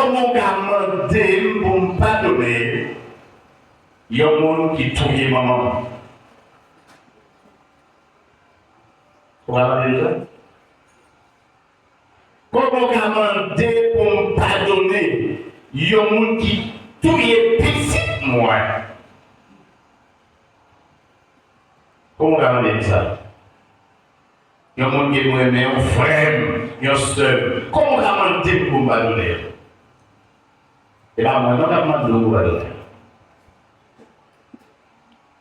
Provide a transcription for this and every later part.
Comment demander pour me pardonner, il y a un monde qui touille maman. Vous avez ça? Comment demander pour me pardonner, il y a un monde qui touille petit moi. Comment demander ça? Il y a un monde qui me met un frère, un seul. Comment demander pour me pardonner? Et bien, moi, non, je ne vais pas.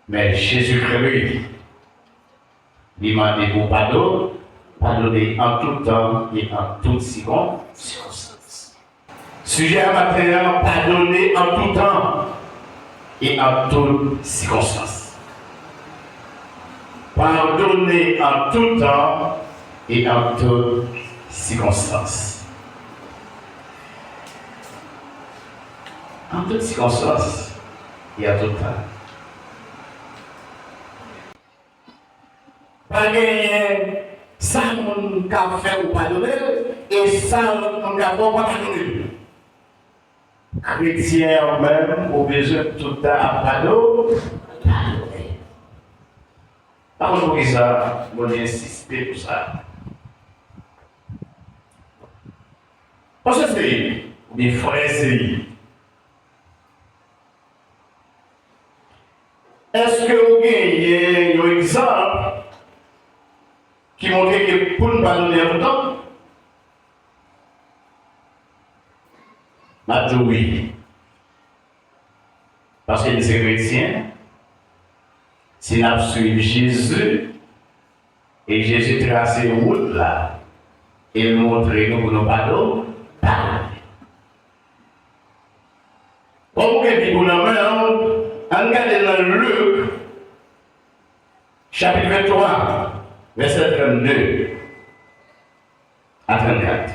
Mais Jésus-Christ, il m'a dit pour pardonner en tout temps et en toute circonstance. Sujet à matin, pardonner en tout temps et en toute circonstance. Pardonner en tout temps et en toute circonstance. En toute circonstance et à tout temps. Pas gagner ça, mon fait ou pas donner, et ça, mon pas pardonner. Chrétien même, au besoin tout à pardonner. Par contre, pour ça, on insister pour ça. Parce que c'est des frères, c'est. Est-ce que vous avez un exemple qui montre que pour nous pardonner en tout temps? Je dis oui. Parce que c'est chrétien, si nous suivons Jésus, et Jésus trace une route là, il montre nous pour nous pardonner. Comme que dit pour nous, regardez dans Luc, chapitre 23, verset 32 à 34.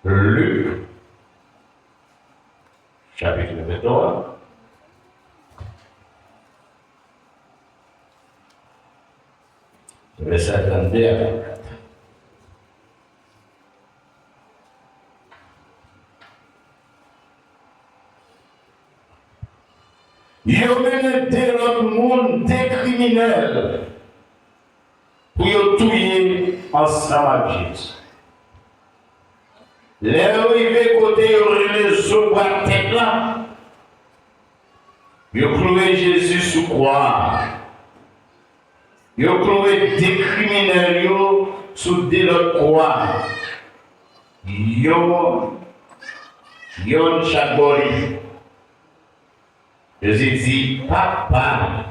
Luc, chapitre 23, verset 32 à 34. Il y a même des monde des criminels pour y tuer ensemble avec Jésus. Les arrivés côté les eaux à tête là, ils ont cloué Jésus sous croix. Ils ont cloué des criminels sous des croix. Ils ont chaque boli. Jésus dit, papa,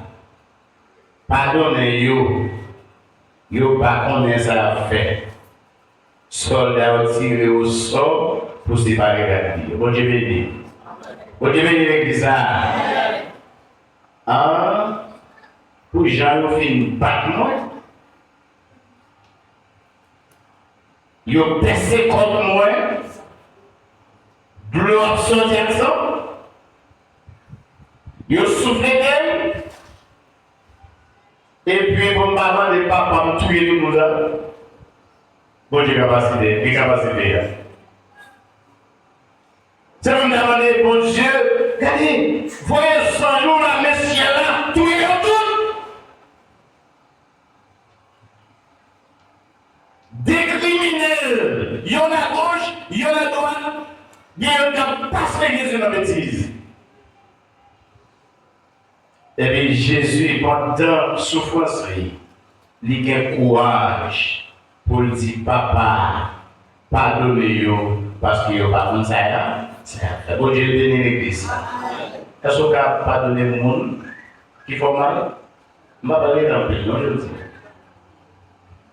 pardonnez-vous, vous pas connaître ça fait. Soldats tirés au sort pour se séparer de la vie. Bon Dieu béni. Bon Dieu béni l'église. Pour Jean, ils finissent battre moi. Ils ont percé contre moi. De l'eau sorti à ça. Ils ont soufflé d'elle. Et puis, mon maman et papa m'ont tué tout le monde. Bon Dieu, capacité, les capacités. C'est comme demander, bon Dieu, regardez, voyez sans nous la Messie là, tout est en tout. Des criminels, il y en a à gauche, il y en a à droite, il y en a pas fait la bêtise. Et bien Jésus, pendant souffrance, il a un courage pour dire papa, pardonnez-vous parce qu'il n'y a pas de ça. C'est bon Dieu bénit l'église. Est-ce qu'on peut pardonner le monde qui fait mal? Je ne vais pas parler d'un peu, non, je le dis.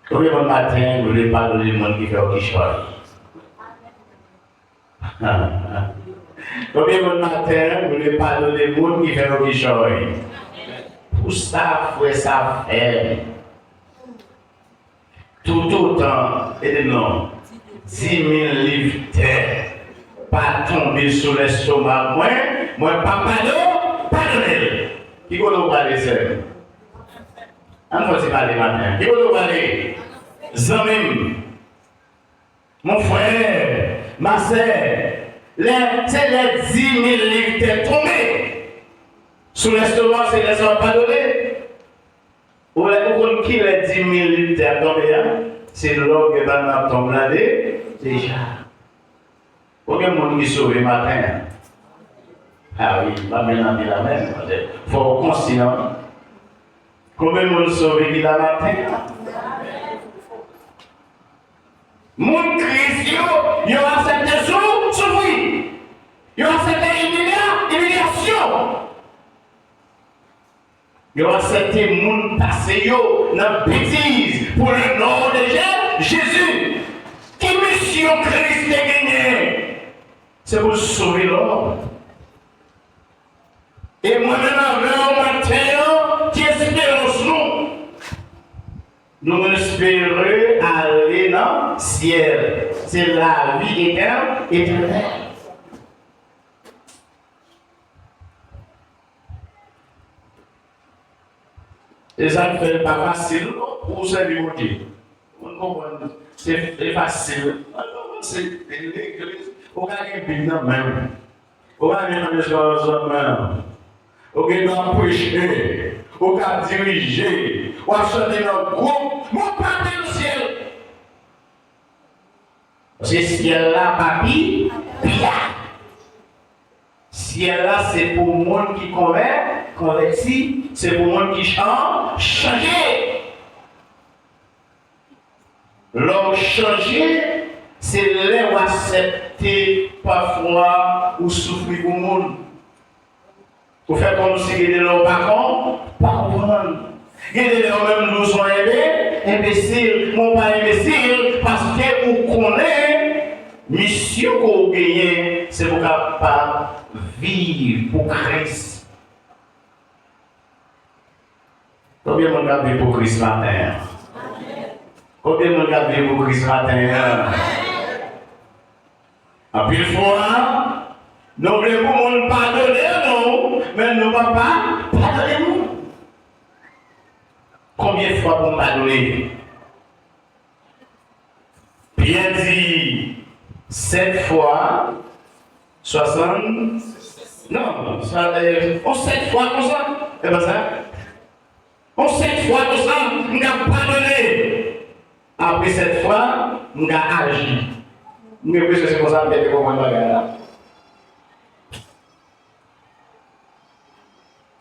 Combien de matin, vous voulez pardonner le monde qui fait au Kishore? Combien de matin, vous voulez pardonner le monde qui fait au Kishore? Pour ça, il faut ça faire. Tout autant, et non, 10 000 livres terre, pas tomber sur l'estomac, moi, papa, pardonnez. Qui va nous parler, c'est? On va se parler maintenant. Qui va nous parler? Zamim. Mon frère, ma sœur, c'est les 10 000 livres qui sont tombés. Sous l'estomac, c'est les hommes pas donnés. Vous voyez qui les 10 000 livres qui sont tombés, c'est l'homme qui va dans tombe là déjà. Combien de monde qui sauve le matin? Ah oui, pas bien dit la même. Il faut être conscient. Combien de monde sauve qui la matin? Mon Christ, il a accepté souffrir. Il a accepté humiliation. Il a accepté mon passé dans la bêtise pour le nom de Jésus. Quelle mission Christ a gagnée? C'est pour sauver l'homme. Et moi-même, avec un matin, qui espérons nous espérons aller dans le ciel. C'est la vie éternelle. Et ça ne fait pas facile pour servir mon Dieu. C'est facile. C'est l'église. On a une Bible dans la main. On a une maison dans la main. On a prêcher. On a diriger. On a chanter dans le groupe. Mon Père du ciel. C'est ciel là, papi. Pia. Ciel là, c'est pour le monde qui convertit. C'est pour le monde qui changer. L'homme changer, c'est là où accepter parfois ou souffrir pour le monde. Pour faire comme si il y a des parents, pardonne. Il y a des même nous sont imbéciles, non pas imbéciles, parce que vous connaissez, mission qu'on gagne, c'est pour capable vivre pour Christ. Combien de monde a vécu pour Christ matin? Combien de monde a vécu pour Christ matin? En plus fois, nous voulons nous pardonner, non, mais nous ne pouvons pas pardonner nous. Combien de fois pour pardonner? Bien dit, 7 fois, 60, non, 7 fois comme ça, c'est pas ça? On 7 fois comme ça, nous avons pardonné. Après 7 fois, nous avons agi. Nous avons c'est comme ça, nous avons fait.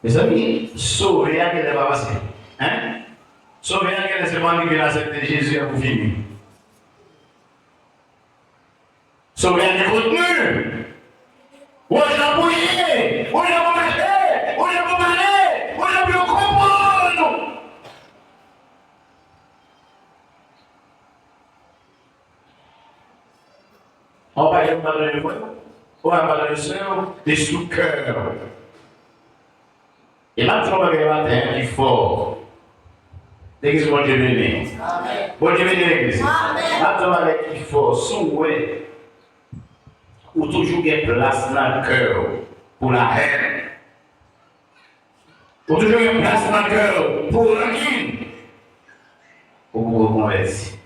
Mes amis, sauver à quel est pas passé. Hein? Sauver à quel est seulement arrivé à accepter Jésus pour finir. Sauver à quel contenu. Où est-ce qu'on prier? Où est-ce qu'on marcher? Où est-ce qu'on parler? Où est-ce qu'on comprendre? On va y parler de quoi? On va parler de ça, des sous-cœurs. Et maintenant, on va regarder matin, il faut. L'église, bon Dieu béni. Bon Dieu béni l'église. Maintenant, on va regarder il faut. Souhait. Ou toujours une place dans le cœur pour la haine. Ou toujours une place dans le cœur pour la haine. Pour vous reconvertir.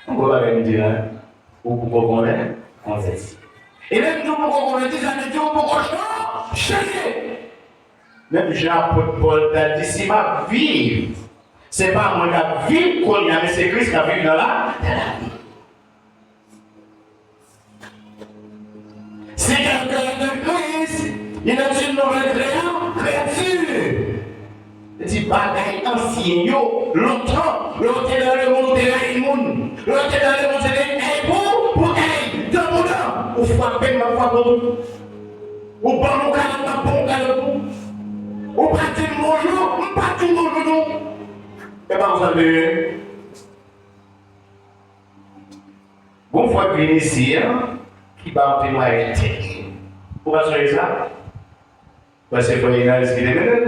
On va me dire, pour vous reconvertir. Et même nous, pour vous reconvertir, ça veut dire pour vous changer. Même Jean-Paul t'a dit, si ma vie, c'est pas moi qui vis qu'on y a, mais c'est Christ qui a vécu dans la vie. Si quelqu'un est de Christ, il est une nouvelle créature. Il dit, bagaille ancien, longtemps, l'autre est dans le monde, t'es là, il monde. L'autre est dans le monde, c'est pour dans mon âme. Ou frapper ma foi pour tout. Ou pas mon calme, ma bon calme. Ou pas tout mon jour, ou pas tout mon jour. Et bien, vous savez, bon fois que ici, qui va en témoigner. Pourquoi faire ça? Parce qu'il faut y aller ce qu'il est.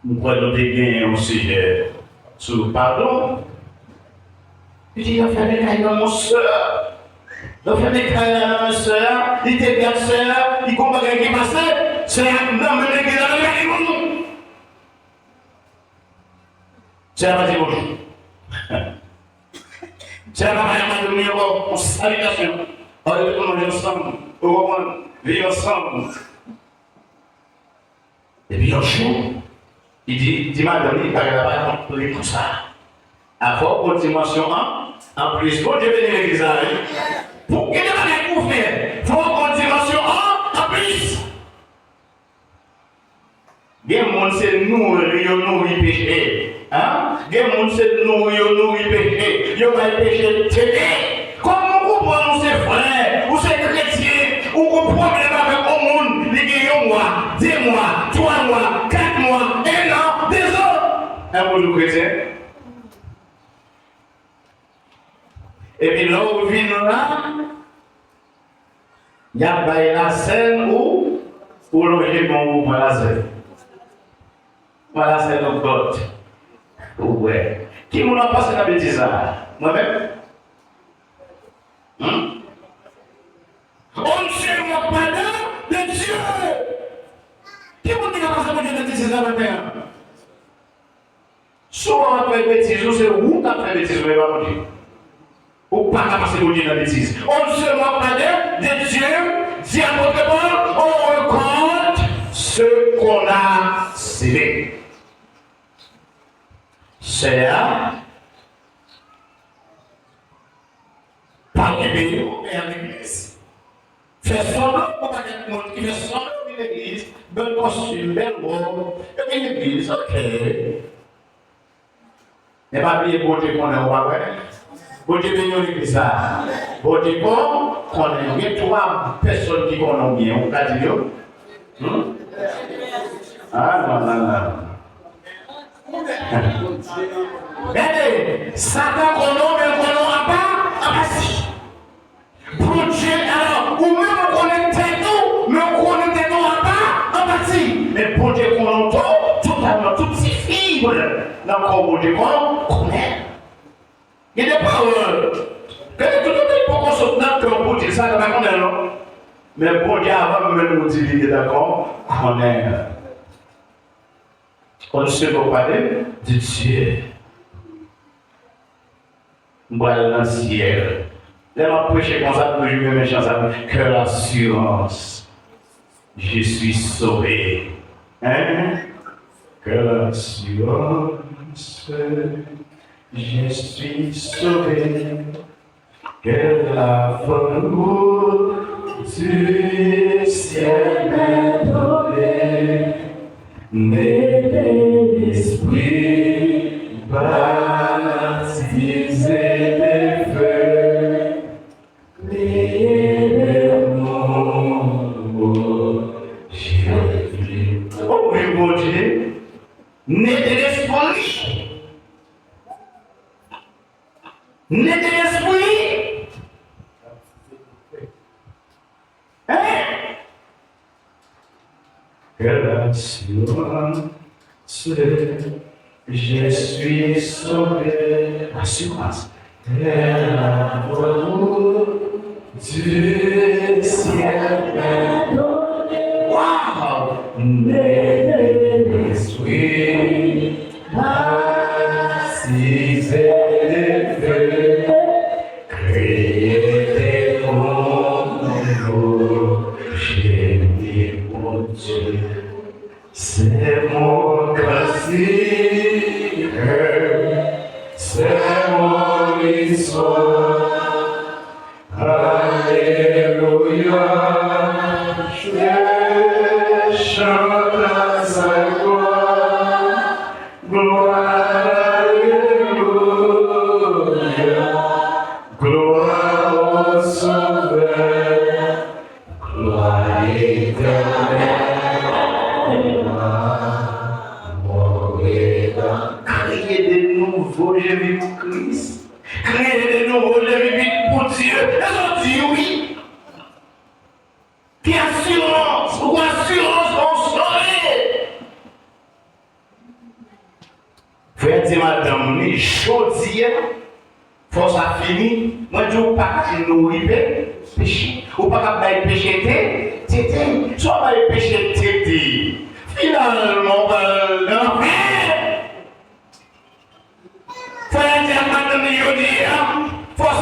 Nous prenons des gains aussi sur le pardon. Il dit, il a fait des cailles dans mon soeur. Il a fait des cailles dans mon soeur. Il était bien soeur. Il comprend ce qui est passé. C'est un homme qui est dans le monde. C'est un petit bonjour. C'est la manière de venir en salutation. On va manger ensemble, on va vivre ensemble. Et puis un jour, il dit madame, il parle là-bas, on peut tout ça. Avant, pour dimension 1, en plus, quand je viens à l'église, pour que les gens faire, il faut qu'on dimension 1 en plus. Il y a des gens qui nourrissent péché. Il y a des gens qui nourrissent péché. Il y a des péché télé. Comment on comprend ces frères, ou ces chrétiens, ou qu'on problème avec le monde, les gens, 1 mois, 2 mois, 3 mois, 4 mois, 1 an, 2 ans. Un bon chrétien. Et puis là où vient là, il y a la scène où loger mon la scène. Voilà, c'est notre God. Ouais. Qui m'a passé la bêtise là? Moi-même? On ne sait pas de Dieu. Qui m'a dit qu'on a fait la bêtise là maintenant? Soit on a fait bêtise, ou c'est où on a fait bêtise, mais pas mon Dieu. Ou pas passer mon Dieu dans la bêtise. On ne se moque pas de Dieu, dit apôtre Paul, on reconnaît ce qu'on a scellé. C'est là, par les et à l'église. Faire semblant pour pas qu'il y ait monde qui fait semblant à l'église, bel costume, belle robe, et puis l'église, ok. Mais pas oublier bon Dieu qu'on est au bas, bon Dieu béni l'église là. Bon Dieu qu'on est, il y a 3 personnes qui connaissent bien, on va dire. Ah non, non, non. Regardez, Satan qu'on a pas, si. Bon Dieu, alors, ou même on connaît tête mais on connaît tête à pas, si. Mais bon Dieu qu'on a totalement, toutes ces fibres, dans le corps bon Dieu qu'on connaît. Il y a des paroles. Tout le monde peut qu'on saute dans le cœur pour dire ça, ça va qu'on est non. Mais bon Dieu, avant de nous dire, il est d'accord, qu'on est. On ne sait pas parler de Dieu. Voilà dans le ciel. Là, on prêche comme ça pour jouer mes chansons. Que l'assurance, je suis sauvé. Hein? Que l'assurance, je suis sauvé. Que la faveur du ciel m'est donnée. Mais l'esprit baptisé des feux, les mots, Jésus. Oh oui, mon Dieu, né de l'esprit, né de l'esprit, hein? Que l'assurance, je suis sauvé. Assurance. Et la voix du ciel m'est donnée. Waouh! Mais l'esprit baptisé des feux, créé des mondes, j'ai dit mon Dieu. C'est mon classique, c'est mon histoire. Alléluia, je chante à sa gloire. Gloire, alléluia, gloire au Sauveur, gloire éternelle. Créer de nouveaux Jésus pour Christ. Créer de nouveaux Jésus pour Dieu. Est-ce qu'on dit oui? Qui assurance ou assurance on saurait. Frère dit madame, ni chaudière, force a fini. Moi je ne veux pas que nous arrivions péché. Ou pas que nous péché tété. Soit pas péché tété. Finalement, l'enfer. Frère dit madame, il faut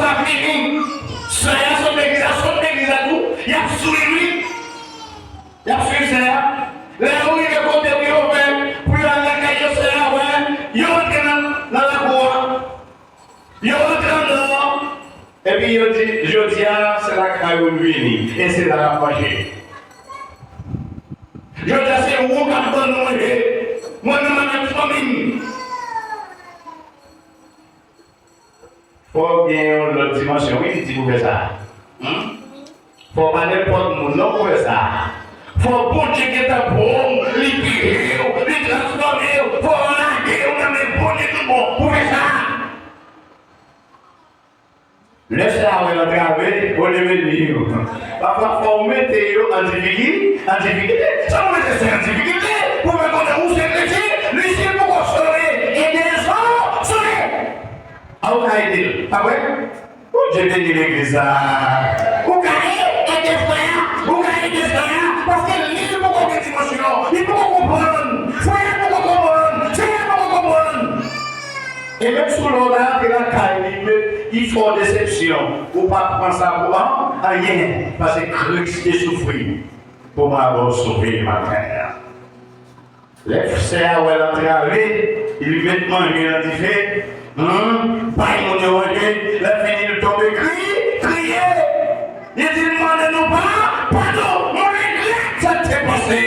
Et puis il dit, je dis, c'est la caillou vini, et c'est la manger. Je dis, c'est où qu'on donne manger. Moi, je m'en ai famille. Faut bien l'autre dimension, oui, il dit, vous faites ça. Faut pas n'importe où, non, vous faites ça. Faut bon Dieu qui est bon, libérer, les transformer, faut larguer, on a mis bon Dieu tout bon, vous faites ça. Laissez la regarder, vous devez lire. Parfois, il faut mettre en difficulté. Ça vous mettez ça en difficulté. Vous pouvez connaître où c'est le lycée pour qu'on sauver. Et des gens sauver. Ah, vous avez dit, ah ouais? J'ai béni l'église. Vous gagnez des frères, vous gagnez des frères, parce que le livre pour qu'on ait dimension, il faut qu'on comprenne. Frère pour qu'on comprenne, frère pour qu'on comprenne. Et même sous l'ordre de la caille, il faut déception. Ou pas prendre ça pour rien. Parce que Christ est souffert pour m'avoir sauvé ma terre. Les frères, où elle entre avec, ils lui mettent manger dans le fait. Pas mon évangile, la fini de tomber, crier. Il dit, demandez-nous pas, pardon, on regrette, ça t'est passé.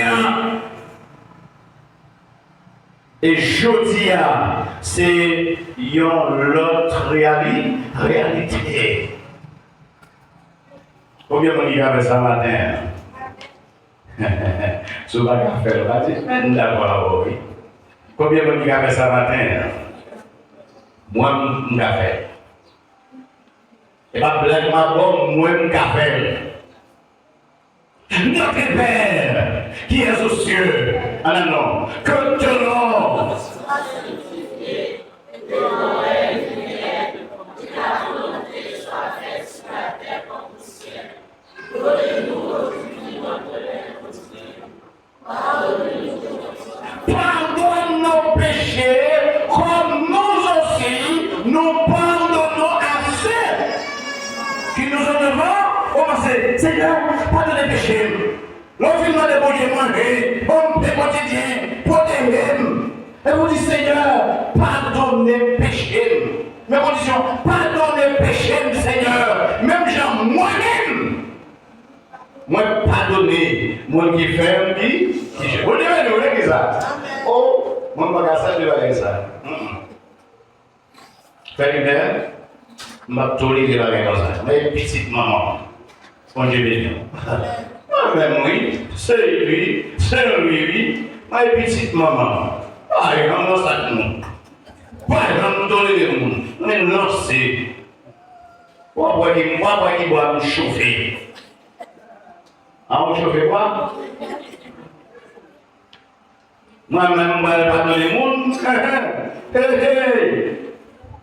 Et jeudi, c'est l'autre réalité. Combien de monde avait ça matin? Souvent, il a fait le matin, d'abord, oui. Combien de monde avait ça matin? Moi, je l'ai fait. Et pas blague ma bonne, moi, je l'ai fait. Notre Père, qui est aux cieux, ah non, que ton nom pardonne nos péchés, comme nous aussi, nous pardonnons à ceux qui nous ont devant. Oh, Seigneur, pardonne les péchés. L'enfant de bon Dieu manger, homme de quotidien, protégez-nous. Et vous dites, Seigneur, pardonnez les péchés. Mes conditions, pardonnez les péchés, Seigneur. Même Jean, moi-même. Moi, pardonnez, moi qui fais, qui je. Vous devez nous dire ça. Oh, mon bagage, ça, je vais dire ça. Fais une belle, je vais tolérer la vie comme ça. Mais petite maman, on Dieu béni. Moi-même, oui, c'est lui, oui, ma petite maman. Ah, il y a un sac de monde. Pas de tolérer le monde. Mais non, c'est. Moi, qui boit me chauffer. Ah, vous chauffez quoi? Moi-même, je ne vais pas donner le monde.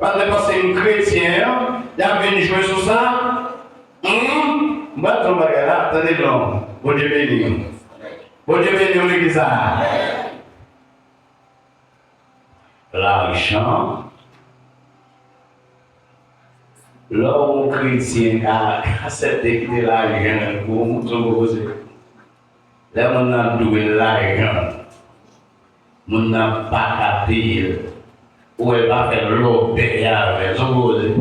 Parce que c'est un chrétien, il a venu jouer sur ça. Je vais tomber là, attendez donc. Bon Dieu béni. Bon Dieu béni, l'église. L'argent. L'homme chrétien a accepté de l'argent pour nous proposer. Là, on a doué l'argent. On n'a pas capté. Où elle va faire l'eau derrière avec son posé.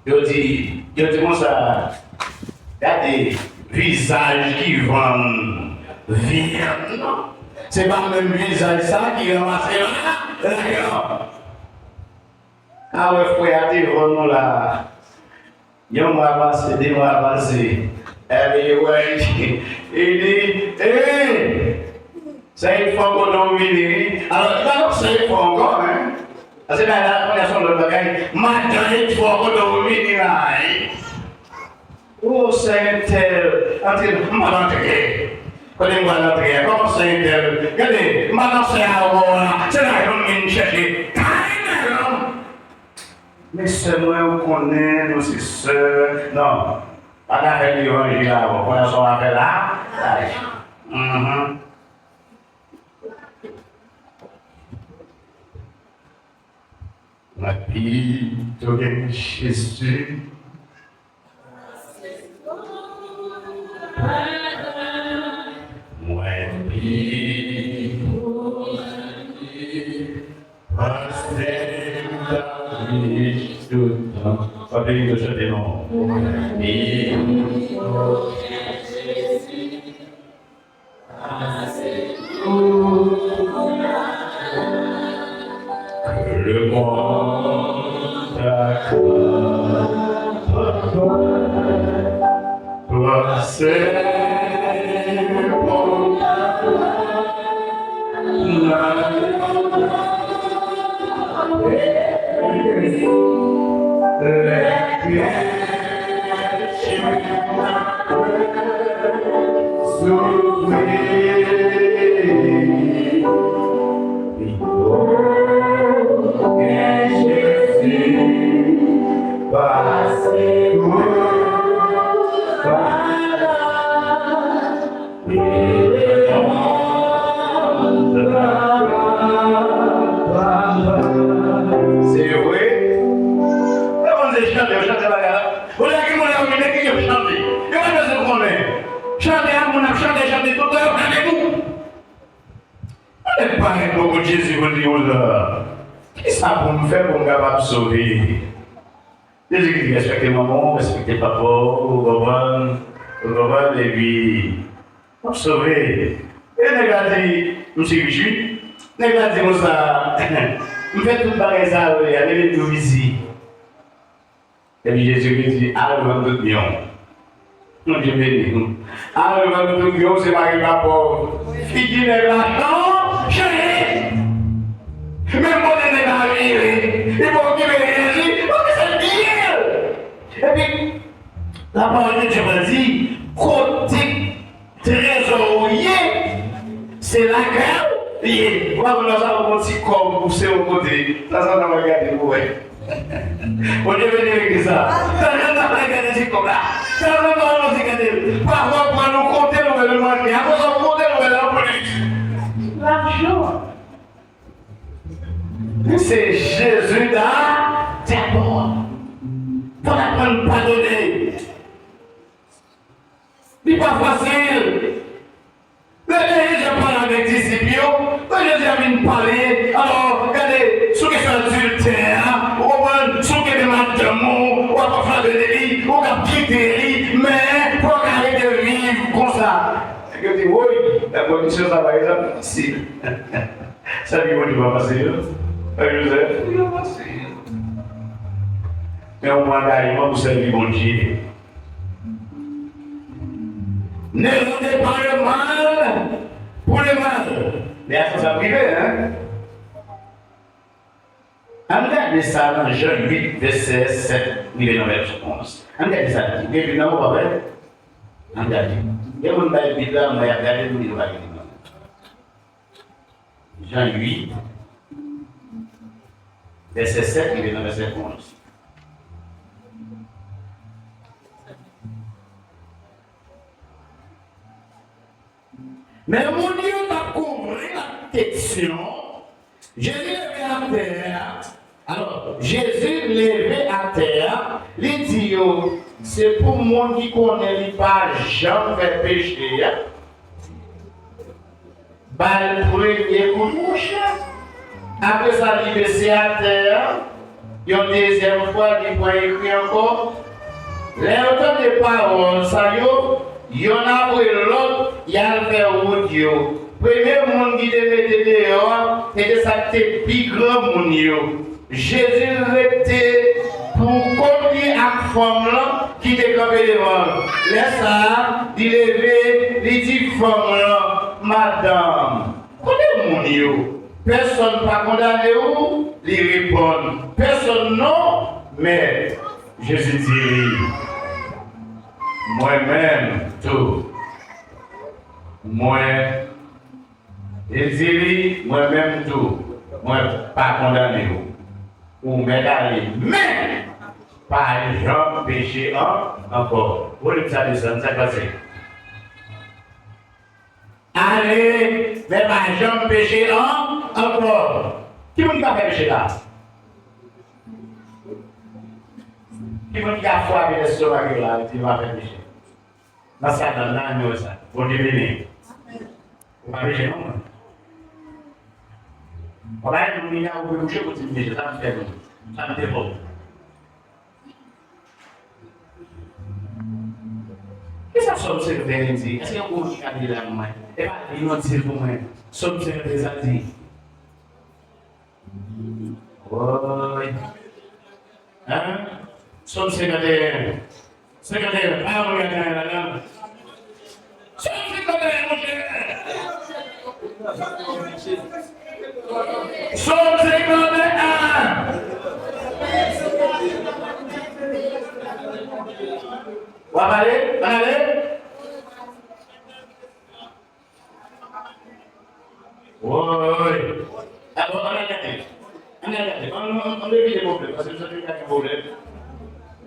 Je dis comme ça. Il y a des visages qui vendent viande. Ce n'est pas le même visage ça qui ramasse l'argent. Ah ouais, frère, tu vois, là. Il y a un mois passé, 2 mois passé. Ouais, il dit, hé, c'est une fois qu'on a oublié. Alors, c'est une fois encore, hein. C'est la première de bagaille. Maintenant, une fois qu'on a oublié, là. Oh, c'est un tel. Maintenant, comment c'est un tel? Regardez, maintenant, c'est à voir. C'est là qu'on vient chercher. Mais c'est moi qu'on connaît, nous c'est sœurs. Non, pas d'affaire l'évangile là, on connaît son affaire là. Ma fille, tu es Jésus. Moi, fille, passer la vie tout le temps. Pas béni de chanter non. Et que le monde acclame toi, c'est bon. C'est vrai. On chante, la gare. On a qui mon ami qui chante. Et on a besoin de connaître. Chanter à mon chanter tout le temps avec nous. On n'est pas un beaucoup de Jésus pour dire là. Qu'est-ce que ça pour me faire pour me capable de sauver? Jésus qui dit respectez maman, respectez papa, vous comprenez, et puis pour sauver. Et regardez, nous sommes riches. Regardez moi ça. Nous faisons tout pareil ça, il y a des tout ici. Et puis Jésus lui dit, allez, vous tout bien. Non, Dieu béni. Allez, vous tout bien, c'est pas qu'il va pauvre. Il dit, l'argent, chérie. Même pour les négocier, il faut qu'il me réagisse, parce que c'est bien. Et puis, la parole de Dieu me dit, côté trésorier, c'est la guerre. Et on va vous lancer un petit corps poussé au côté. Ça, ça va regarder, vous voyez. On est venu avec ça. Ça, ça va regarder ce comme là. Ça, ça va regarder. Parfois, pour nous compter, nous allons demander. Après, on va compter, nous allons appeler. L'argent. C'est Jésus d'abord. Pour apprendre à pardonner. Ce n'est pas facile. Le Jésus parle avec les disciples. Le Jésus a venu parler. Alors, regardez, ceux qui sont adultères, ceux qui demandent de mots, ou à faire de délit, ou à quitter, mais pour arrêter de vivre comme ça. Et que tu dis, oui, la condition, ça va être facile. Ça dit, oui, tu vas passer. Joseph, il va passer. Mais au moins, carrément, vous savez, bon Dieu. Ne rendez pas le mal pour le mal. Mais à ça privé, hein? Regardez ça dans Jean 8, verset 7, verset 11. Regardez ça. Vous avez vu dans mon papa? Regardez. Il y a un Bible là, on va regarder le livre. Jean 8, verset 7, verset 11. Mais mon Dieu t'a couvert la question. Jésus levé à terre. Alors, Jésus levé à terre, il dit, c'est pour moi qui connaît, il pas jamais fait péché. Bah, le premier coup de mouche. Après ça, il baissé à terre. Une deuxième fois, il va écrire encore. Les autres des paroles, ça y est. Il y en a pour l'autre, il y a le faire audio. Premier monde qui devait être dehors, c'était ça qui était plus grand monde. Jésus était pour conduire à la femme qui était campée devant. Laisse ça, il levait, il dit femme, madame, connaissez mon yo. Personne pas condamné ou, il répond. Personne non, mais Jésus dit. Moi-même, tout. Moi-même, tout. Moi, pas condamné. Ou m'égarer. Mais, par exemple, péché encore. Vous voulez que ça descende, ça passe. Allez, mais par exemple, péché encore. Qui vous dit qu'il a fait péché là? Qui vous dit qu'il a foi avec l'estomac là, il va faire péché? Dans ça, dans l'année, ça. Vous devenez. Vous ne péché non? On va être nommé à vous coucher pour dire, ça me fait bon. Ça me fait bon. Somme secrétaire dit, est-ce qu'il y a un gros qui a dit là, moi? Et pas, il m'a dit pour moi. Somme secrétaire dit. Oui. Hein? Somme secrétaire. Secrétaire, ah, regardez la dame. Somme secrétaire, mon cher. Somme secrétaire. On va aller? On va aller? Oui. Alors, on a regardé. On évite les problèmes, parce que nous avons un problème.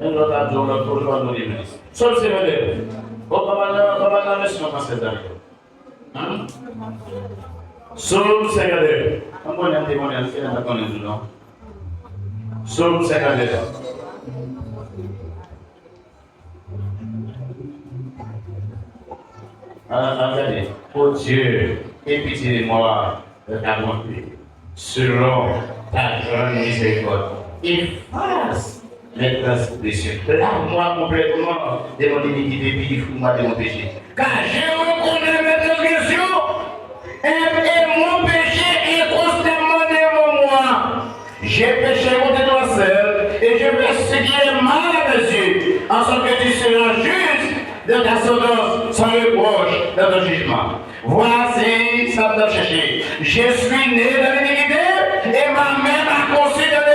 Et nous avons un problème dans les ministres. Sauf c'est vrai. On va pas laisser nos français d'ailleurs. Sauf c'est vrai. On va aller témoigner, on va connaître nous. Sauf c'est vrai. Regardez, oh Dieu, aie pitié de moi, de ta bonté, selon ta grande miséricorde. Efface les transgressions. Lave-moi complètement de mon iniquité, purifie-moi de mon péché. Car je reconnais mes transgressions et mon péché est constamment devant moi. J'ai péché contre toi seul et je fais ce qui est mal à mes yeux, en sorte que tu seras juste dans ta sentence, sans reproche dans ton jugement. Voici, ça me chercher. Je suis né dans l'iniquité et ma mère m'a conçu dans le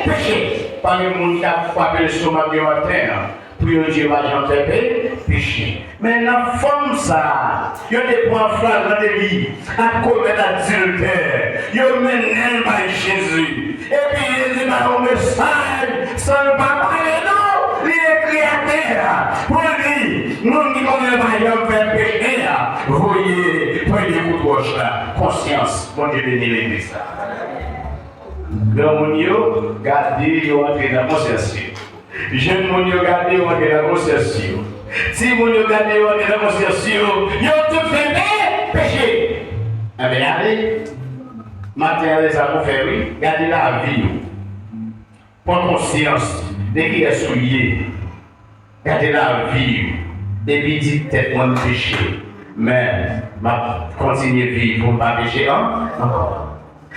péché. Par le monde qui a frappé le stomac du matin, pour Dieu va j'en faire péché. Mais la femme, ça, il y a des points flagrants de vie, à commettre adultère, il y a mené par Jésus. Et puis Jésus m'a un message, sans ne pas parler, non, il est créateur. Pour lui, nous qui connaissons pas, il faire péché, voyez, prenez coup de roche là, conscience, bon Dieu bénit l'église. Le monde, gardez, il entre dans la conscience. Jeune monde, gardez, il entre dans la conscience. Si vous regardez, il entre dans la conscience, il a tout fait péché. Eh bien, allez, matin, les avons fait, oui, gardez la vie. Prends conscience de qui est souillé. Gardez la vie. Et puis, dites peut-être mon péché. Mais, ma continuer à vivre pour ne pas pécher encore.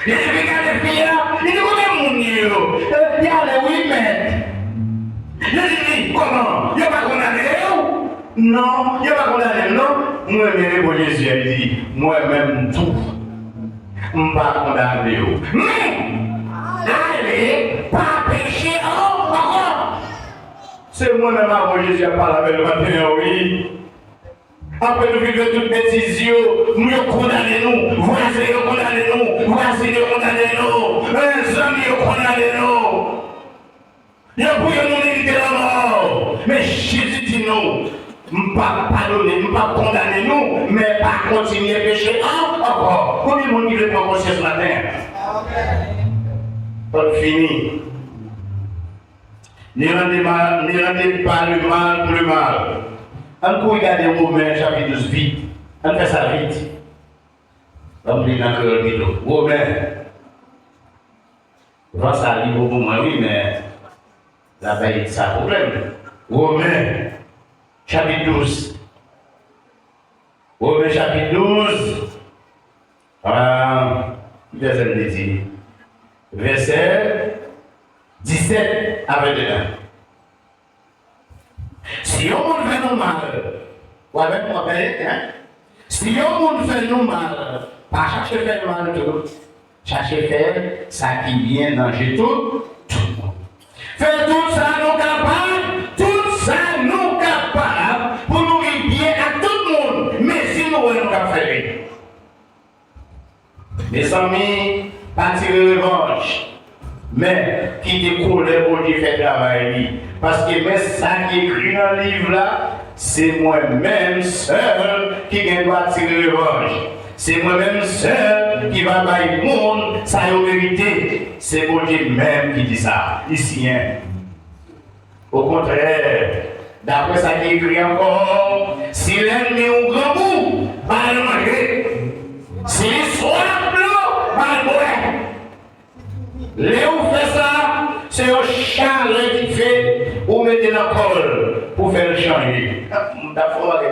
Je regarde les filles, il dit mon Dieu, il y a les oui, mais. Je dis comment? Il n'y a pas condamné? Non, il n'y a pas condamné, non. Moi-même, mon Jésus, il dit, moi-même tout. Je ne vais pas condamner. Mais, allez, pas pécher encore. C'est moi-même, mon Jésus, qui parle avec le matin, oui. Après nous vivons toutes les décisions, nous condamnons, voisins condamnons, voisins condamnons, les amis condamnons. Il y a pour nous éviter la mort. Mais Jésus dit non, ne pas pardonner, ne pas condamner nous, mais pas continuer à pécher encore. Combien de monde qui veut prendre conscience ce matin? Pas fini. Ne rendez pas le mal pour le mal. On peut regarder Romains chapitre 12 vite. On fait ça vite. On lit dans le vidéo. Romains. Voir ça livre pour moi, oui, mais la veille, ça problème. Romains chapitre 12. Romains chapitre 12. Verset 17 à 21. Si on fait nous mal, ou avec moi, si on fait nous mal, pas chercher faire mal tout, chercher faire ça qui vient danger tout le monde. Faire tout ça nous capables, tout ça nous capables, pour nous vivre bien à tout le monde, mais si nous voulons faire. Mes amis, pas tirer revanche. Mais qui découle pour Dieu fait travail. Parce que mais ça qui est écrit dans le livre là, c'est moi-même seul qui doit tirer revanche. C'est moi-même seul qui va bailler le monde, ça est la vérité. C'est pour Dieu même qui dit ça. Ici, hein. Au contraire, d'après ça qui est écrit encore, si l'ennemi est au grand bout, va le manger. Si l'histoire blanc, va le boire. Léo fait ça, c'est un chalet qui fait, ou mettez la colle. pour faire le changer. D'abord,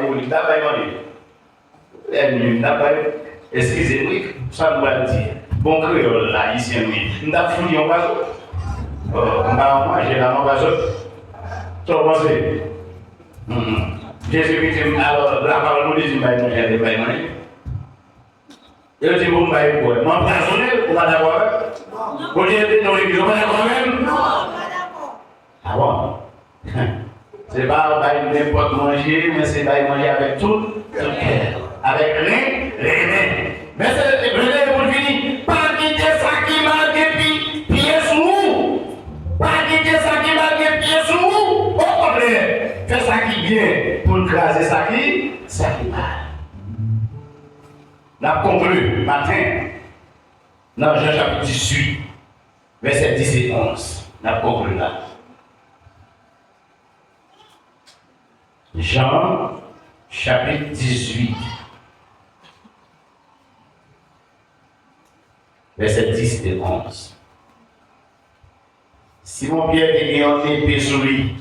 excusez-moi, ça nous va dire. Bon créole là, ici, nous avons foutu en bas. Moi, j'ai la main bas. Tu as pensé? Jésus-Christ, alors, la parole nous dit, j'ai des bains. Il dit, bon, bah, il faut m'empoisonner, ou pas d'accord? Vous dites, non, ils sont pas d'accord même? Non, pas d'accord. Ah bon? C'est pas n'importe manger, mais c'est pas manger avec tout cœur. Avec rien. Mais c'est le pour finir. Pas quitter ça qui m'a depuis pieds sous vous. Pas quitter ça qui m'a depuis pieds sous vous. Au contraire, fais ça qui vient pour craser ça qui mal. On a conclu matin dans Jean chapitre 18, verset 10 et 11. On a conclu là. Jean chapitre 18, verset 10 et 11. Simon Pierre était en épée sur lui.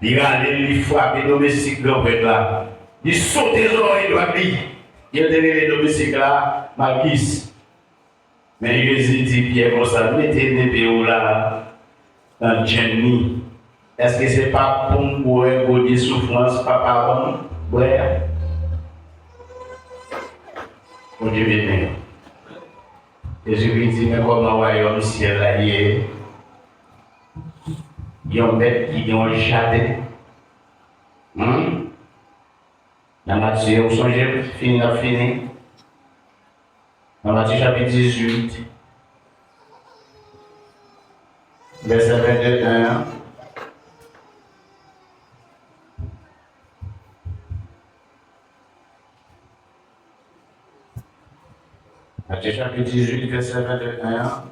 Il a allé lui frapper le domestique de là. Il saute les oreilles de lui. Il a donné les domestiques là, Marquis. Mais Jésus dit Pierre, comme ça, mettez une épée là, un Jenny. Est-ce que ce n'est pas pour des souffrances, papa, ouais? Mon Dieu béni. Jésus-Christ dit, mais comme le royaume ciel là, il y a un bête qui est un jardin. Dans Matthieu, vous songez, fini. Dans Matthieu chapitre 18, verset 22. Matthieu chapitre 18, verset 21.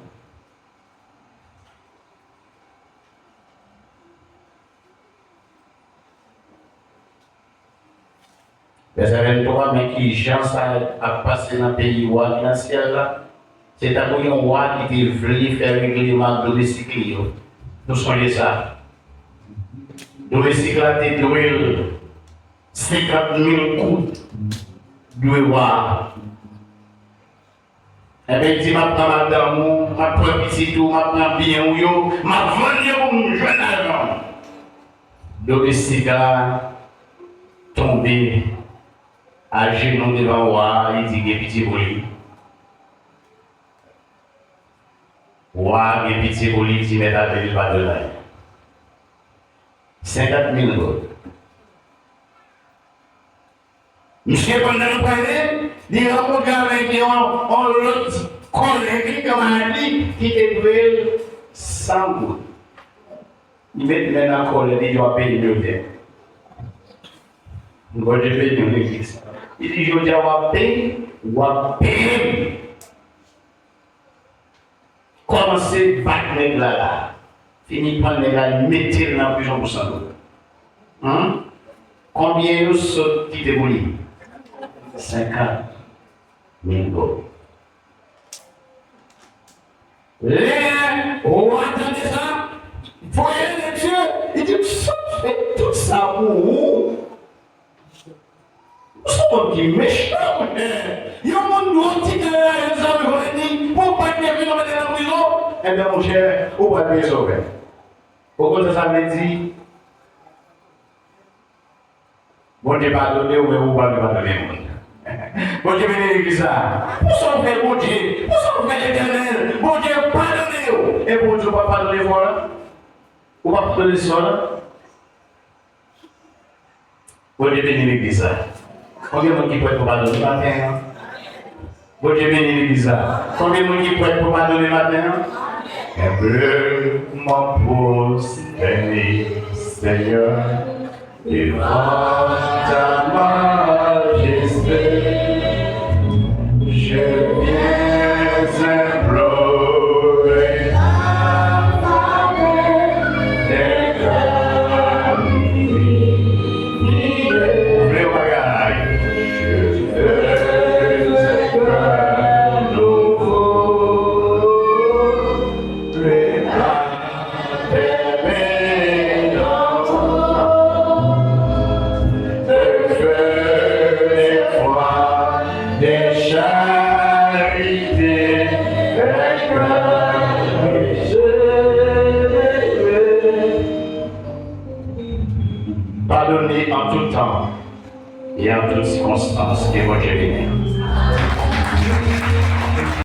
Verset 23, mais qui chance à passer dans le pays roi dans le ciel là, c'est un roi qui voulait faire règlement domestique. Nous songez ça. Domestique là, c'est 50 000 coups de roi. Eh bien, il dit, ma madame, ma petit tout, ma bien ou ma venue jeune agent. Domestique là, tombé, à genoux devant roi, il dit, il petit pour lui. Roi, il petit pour lui, il dit, mais la ville va de là. 50 000 euros. Monsieur, pendant le palais, il a regardé l'autre collègue qui était doué sans goût. Il met maintenant collègue, il doit payer le dé. Il doit payer l'église. Il dit, je dois payer. Commencez à battre les gars là. Fini par les gars, mettez dans la prison pour ça. Combien vous sautez qui démolit? 50 000 euros. Les rois entendez ça? Voyez les dieux, il dit, faites tout ça pour vous. Vous sommes qui méchants. Il y a un monde qui dit que les hommes vont dire, pour pas qu'il y ait dans la prison. Eh bien, mon cher, vous ne pouvez pas les sauver. Pourquoi ça veut dire? Bon Dieu pardonne ou vous ne pouvez pas pardonner. Bon Dieu bénisse ça. Vous sauvez bon Dieu. Vous sauvez l'éternel. Bon Dieu pardonnez-vous. Et bon Dieu ne va pas pardonner voilà. Ou pas pardonner ça. Bon Dieu bénisse l'église ça. Combien de gens qui peuvent pardonner matin? Bon Dieu bénisse l'église ça. Combien de gens qui peuvent pardonner matin? Un peu mon prosterné, Seigneur, devant ta majesté, je viens implorer la faveur des cœurs liés. Ouvrez vos bagages, je veux un cœur nouveau. Prépare tes mains dans Pardonnez en tout temps et en toutes circonstances que votre venir.